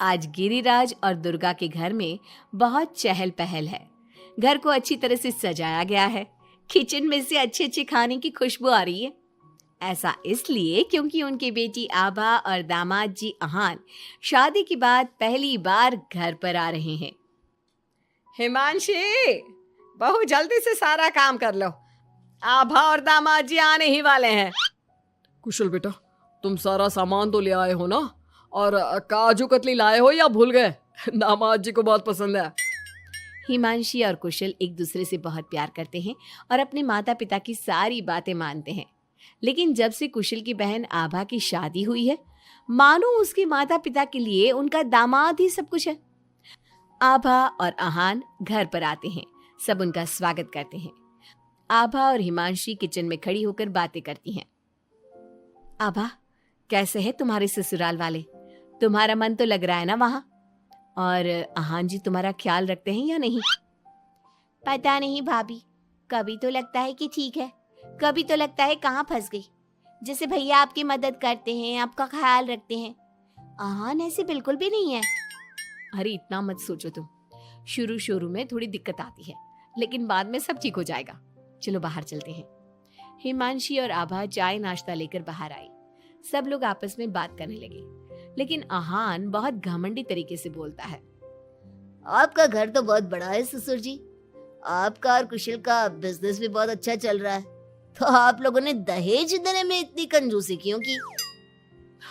आज गिरिराज और दुर्गा के घर में बहुत चहल पहल है। घर को अच्छी तरह से सजाया गया है। किचन में से अच्छे अच्छे खाने की खुशबू आ रही है। ऐसा इसलिए क्योंकि उनकी बेटी आभा और दामाद जी अहान शादी के बाद पहली बार घर पर आ रहे हैं। हिमांशी, बहू जल्दी से सारा काम कर लो। आभा और दामाद जी आने ही वाले हैं। कुशल बेटा, तुम सारा सामान तो ले आए हो ना? और काजू कतली लाए हो या भूल गए? दामाद जी को बहुत पसंद है। हिमांशी और कुशल एक दूसरे से बहुत प्यार करते हैं और अपने माता पिता की सारी बातें मानते हैं। लेकिन जब से कुशल की बहन आभा की शादी हुई है, मानो उसके माता पिता के लिए उनका दामाद ही सब कुछ है। आभा और अहान घर पर आते हैं। सब उनका स्वागत करते हैं। आभा और हिमांशी किचन में खड़ी होकर बातें करती हैं। आभा, कैसे है तुम्हारे ससुराल वाले? तुम्हारा मन तो लग रहा है ना वहां? और अहान जी तुम्हारा ख्याल रखते हैं या नहीं? पता नहीं भाभी, कभी तो लगता है कि ठीक है, कभी तो लगता है कहाँ फंस गई। जैसे भैया आपकी मदद करते हैं, आपका ख्याल रखते हैं, अहान ऐसे बिल्कुल भी नहीं है। अरे इतना मत सोचो तुम। शुरू शुरू में थोड़ी दिक्कत आती है, लेकिन बाद में सब ठीक हो जाएगा। चलो बाहर चलते हैं। हिमांशी और आभा चाय नाश्ता लेकर बाहर आई। सब लोग आपस में बात करने लगे, लेकिन अहान बहुत घमंडी तरीके से बोलता है। आपका घर तो बहुत बड़ा है ससुर जी। आपका और कुशल का बिजनेस भी बहुत अच्छा चल रहा है, तो आप लोगों ने दहेज देने में इतनी कंजूसी क्यों की?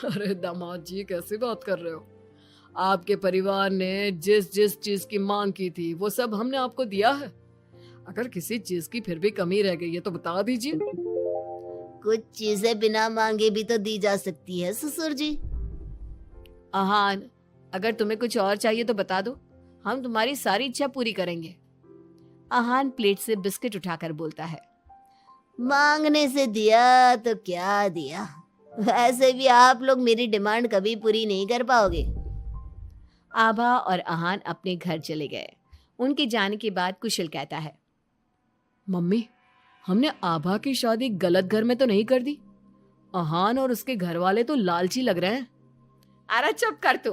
अरे दामाद जी, कैसी बात कर रहे हो? आपके परिवार ने जिस जिस चीज की मांग की थी वो सब हमने आपको दिया है। अगर किसी चीज की फिर भी कमी रह गई है तो बता दीजिए। कुछ चीजें बिना मांगे भी तो दी जा सकती है ससुर जी। अहान, अगर तुम्हें कुछ और चाहिए तो बता दो, हम तुम्हारी सारी इच्छा पूरी करेंगे। अहान प्लेट से बिस्किट उठाकर बोलता है। मांगने से दिया तो क्या दिया, वैसे भी आप लोग मेरी डिमांड कभी पूरी नहीं कर पाओगे। आभा और अहान अपने घर चले गए। उनके जाने के बाद कुशल कहता है। मम्मी, हमने आभा की शादी गलत घर में तो नहीं कर दी? अहान और उसके घर वाले तो लालची लग रहे हैं। अरे चुप कर तू।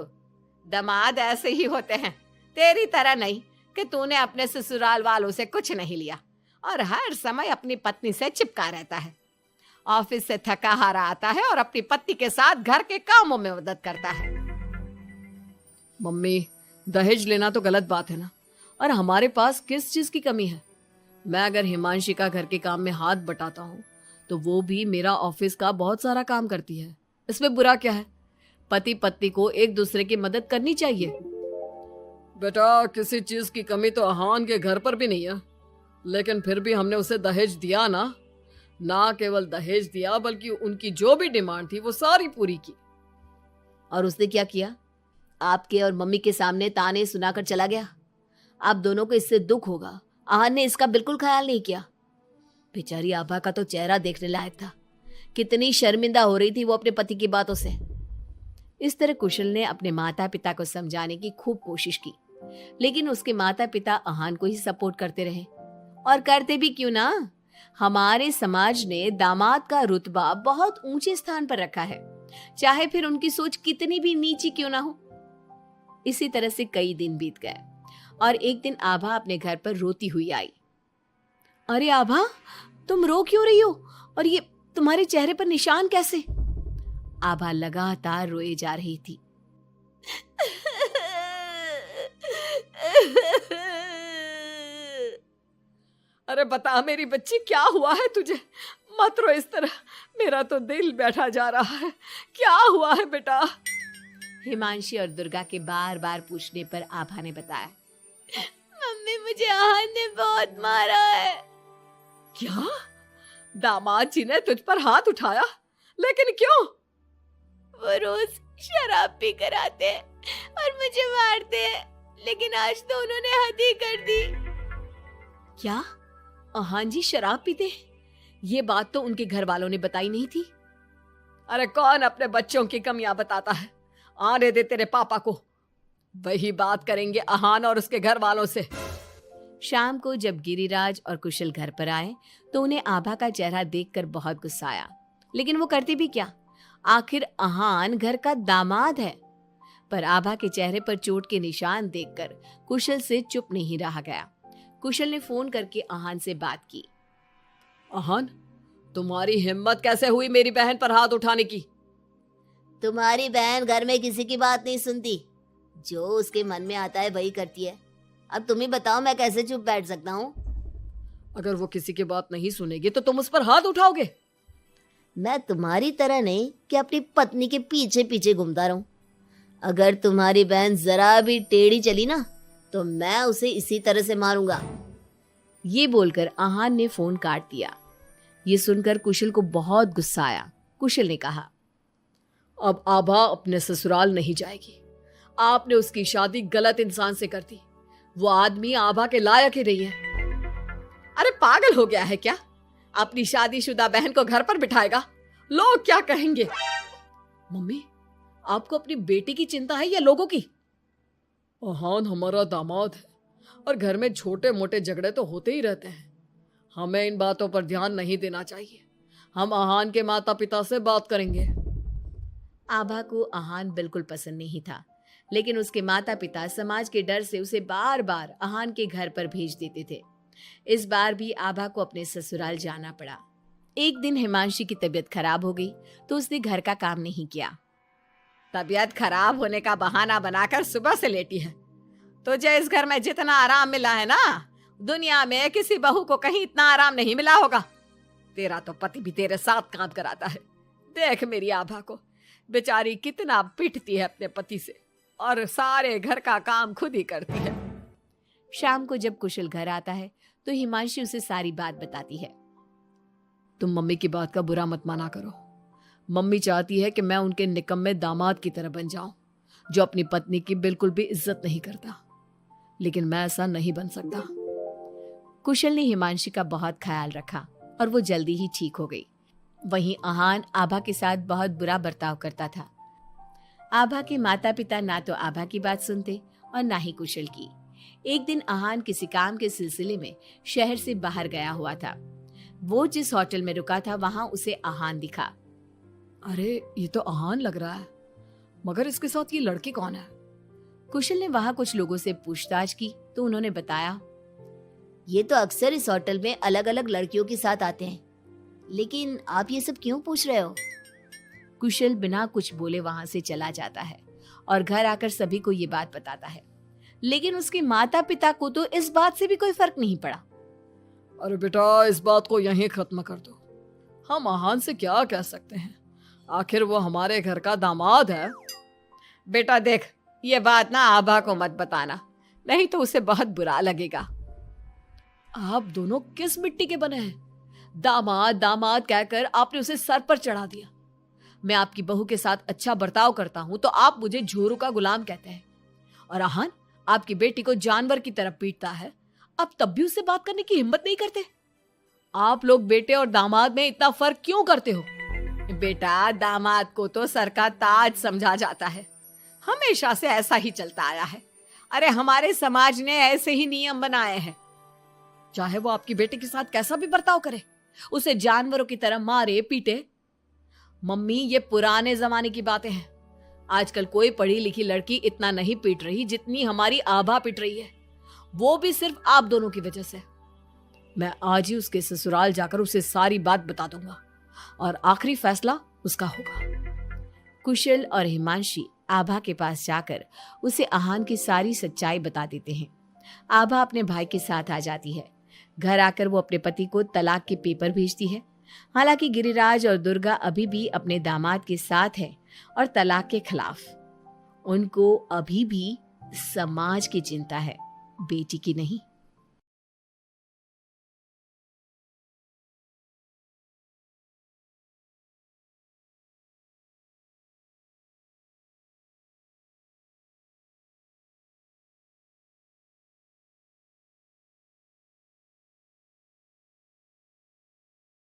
दामाद ऐसे ही होते हैं, तेरी तरह नहीं कि तूने अपने ससुराल वालों से कुछ नहीं लिया और हर समय अपनी पत्नी से चिपका रहता है। ऑफिस से थका हारा आता है और अपनी पत्नी के साथ घर के कामों में मदद करता है। मम्मी, दहेज लेना तो गलत बात है ना? और हमारे पास किस चीज की कमी है? मैं अगर हिमांशी का घर के काम में हाथ बटाता हूँ तो वो भी मेरा ऑफिस का बहुत सारा काम करती है। इसमें बुरा क्या है? पति पत्नी को एक दूसरे की मदद करनी चाहिए। बेटा, किसी चीज की कमी तो अहान के घर पर भी नहीं है, लेकिन फिर भी हमने उसे दहेज दिया ना। ना केवल दहेज दिया बल्कि उनकी जो भी डिमांड थी वो सारी पूरी की। और उसने क्या किया? आपके और मम्मी के सामने ताने सुनाकर चला गया। आप दोनों को इससे दुख होगा। अहान ने इसका बिल्कुल ख्याल नहीं किया। बेचारी आभा का तो चेहरा देखने लायक था। कितनी शर्मिंदा हो रही थी वो अपने पति की बातों से। इस तरह कुशल ने अपने माता पिता को समझाने की खूब कोशिश की, लेकिन उसके माता पिता अहान को ही सपोर्ट करते रहे। और करते भी क्यों ना, हमारे समाज ने दामाद का रुतबा बहुत ऊंचे स्थान पर रखा है, चाहे फिर उनकी सोच कितनी भी नीची क्यों ना हो। इसी तरह से कई दिन बीत गए और एक दिन आभा अपने घर पर रोती हुई आई। अरे आभा, तुम रो क्यों रही हो? और ये तुम्हारे चेहरे पर निशान कैसे? आभा लगातार रोए जा रही थी। अरे बता मेरी बच्ची, क्या हुआ है तुझे? मत रो इस तरह, मेरा तो दिल बैठा जा रहा है। क्या हुआ है बेटा? हिमांशी और दुर्गा के बार बार पूछने पर आभा ने बताया। मम्मी, मुझे अहान ने बहुत मारा है। क्या? दामाद जी ने तुझ पर हाथ उठाया? लेकिन क्यों? वो रोज शराब पी कर आते हैं और मुझे मारते हैं, लेकिन आज तो उन्होंने हद ही कर दी। क्या अहान जी शराब पीते हैं? ये बात तो उनके घर वालों ने बताई नहीं थी। अरे कौन अपने बच्चों की कमियां बताता है? आने दे तेरे पापा को, वही बात करेंगे अहान और उसके घर वालों से। शाम को जब गिरिराज और कुशल घर पर आए तो उन्हें आभा का चेहरा देखकर बहुत गुस्सा आया, लेकिन वो करते भी क्या? आखिर अहान घर का दामाद है। पर आभा के चेहरे पर चोट के निशान देखकर कुशल से चुप नहीं रहा गया। कुशल ने फोन करके आहान से बात की। आहान, तुम्हारी हिम्मत कैसे हुई मेरी बहन पर हाथ उठाने की? तुम्हारी बहन घर में किसी की बात नहीं सुनती, जो उसके मन में आता है वही करती है। अब तुम ही बताओ, मैं कैसे चुप बैठ सकता हूँ? अगर वो किसी की बात नहीं सुनेगी तो तुम उस पर हाथ उठाओगे? मैं तुम्हारी तरह नहीं कि अपनी पत्नी के पीछे पीछे घूमता रहूं। अगर तुम्हारी बहन जरा भी टेढ़ी चली ना तो मैं उसे इसी तरह से मारूंगा। ये बोलकर आहान ने फोन काट दिया। ये सुनकर कुशल को बहुत गुस्सा आया। कुशल ने कहा, अब आभा अपने ससुराल नहीं जाएगी। आपने उसकी शादी गलत इंसान से कर दी। वो आदमी आभा के लायक ही नहीं है। अरे पागल हो गया है क्या? अपनी शादीशुदा बहन को घर पर बिठाएगा? लोग क्या कहेंगे? मम्मी, आपको अपनी बेटी की चिंता है या लोगों की? आहान हमारा दामाद है और घर में छोटे मोटे झगड़े तो होते ही रहते हैं। हमें इन बातों पर ध्यान नहीं देना चाहिए। हम आहान के माता पिता से बात करेंगे। आभा को आहान बिल्कुल पसंद नहीं था, लेकिन उसके माता पिता समाज के डर से उसे बार बार आहान के घर पर भेज देते थे। इस बार भी आभा को अपने ससुराल जाना पड़ा। एक दिन हिमांशी की तबीयत खराब हो गई तो उसने घर का काम नहीं किया। तबीयत खराब होने का बहाना बनाकर सुबह से लेटी है। तुझे इस घर में जितना आराम मिला है ना, दुनिया में किसी बहू को कहीं इतना आराम नहीं मिला होगा। तेरा तो पति भी तेरे साथ काम कराता है। देख मेरी आभा को, बेचारी कितना पिटती है अपने पति से और सारे घर का काम खुद ही करती है। शाम को जब कुशल घर आता है तो हिमांशी उसे सारी बात बताती है। तुम मम्मी की बात का बुरा मत माना करो। मम्मी चाहती है कि मैं उनके निकम्मे दामाद की तरह बन जाऊं, जो अपनी पत्नी की बिल्कुल भी इज्जत नहीं करता। लेकिन मैं ऐसा नहीं बन सकता। कुशल ने हिमांशी का बहुत ख्याल रखा और वो जल्दी ही ठीक हो गई। वहीं आहान आभा के साथ बहुत बुरा बर्ताव करता था। आभा के माता पिता ना तो आभा की बात सुनते और ना ही कुशल की। एक दिन आहान किसी काम के सिलसिले में शहर से बाहर गया हुआ था। वो जिस होटल में रुका था वहां उसे आहान दिखा। अरे ये तो आहान लग रहा है, मगर इसके साथ ये लड़की कौन है? कुशल ने वहां कुछ लोगों से पूछताछ की तो उन्होंने बताया, ये तो अक्सर इस होटल में अलग अलग लड़कियों के साथ आते हैं, लेकिन आप ये सब क्यों पूछ रहे हो? कुशल बिना कुछ बोले वहां से चला जाता है और घर आकर सभी को ये बात बताता है। लेकिन उसके माता पिता को तो इस बात से भी कोई फर्क नहीं पड़ा। अरे बेटा, इस बात को यहीं खत्म कर दो। हम आहान से क्या कह सकते हैं? आखिर वो हमारे घर का दामाद है। बेटा देख, ये बात ना आभा को मत बताना, नहीं तो उसे बहुत बुरा लगेगा। आप दोनों किस मिट्टी के बने हैं? दामाद दामाद कहकर आपने उसे सर पर चढ़ा दिया। मैं आपकी बहू के साथ अच्छा बर्ताव करता हूं तो आप मुझे झोरू का गुलाम कहते हैं। और आहान आपकी बेटी को जानवर की तरह पीटता है, अब तब भी उससे बात करने की हिम्मत नहीं करते। आप लोग बेटे और दामाद में इतना फर्क क्यों करते हो? बेटा, दामाद को तो सर का ताज समझा जाता है। हमेशा से ऐसा ही चलता आया है। अरे हमारे समाज ने ऐसे ही नियम बनाए हैं। चाहे वो आपकी बेटी के साथ कैसा भी बर्ताव करे, उसे जानवरों की तरह मारे पीटे। मम्मी, ये पुराने जमाने की बातें हैं। आजकल कोई पढ़ी लिखी लड़की इतना नहीं पीट रही जितनी हमारी आभा पीट रही है, वो भी सिर्फ आप दोनों की वजह से। मैं आज ही उसके ससुराल जाकर उसे सारी बात बता दूंगा और आखिरी फैसला उसका होगा। कुशल और हिमांशी आभा के पास जाकर उसे आहान की सारी सच्चाई बता देते हैं। आभा अपने भाई के साथ आ जाती है। घर आकर वो अपने पति को तलाक के पेपर भेजती है। हालांकि गिरिराज और दुर्गा अभी भी अपने दामाद के साथ है और तलाक के खिलाफ। उनको अभी भी समाज की चिंता है, बेटी की नहीं।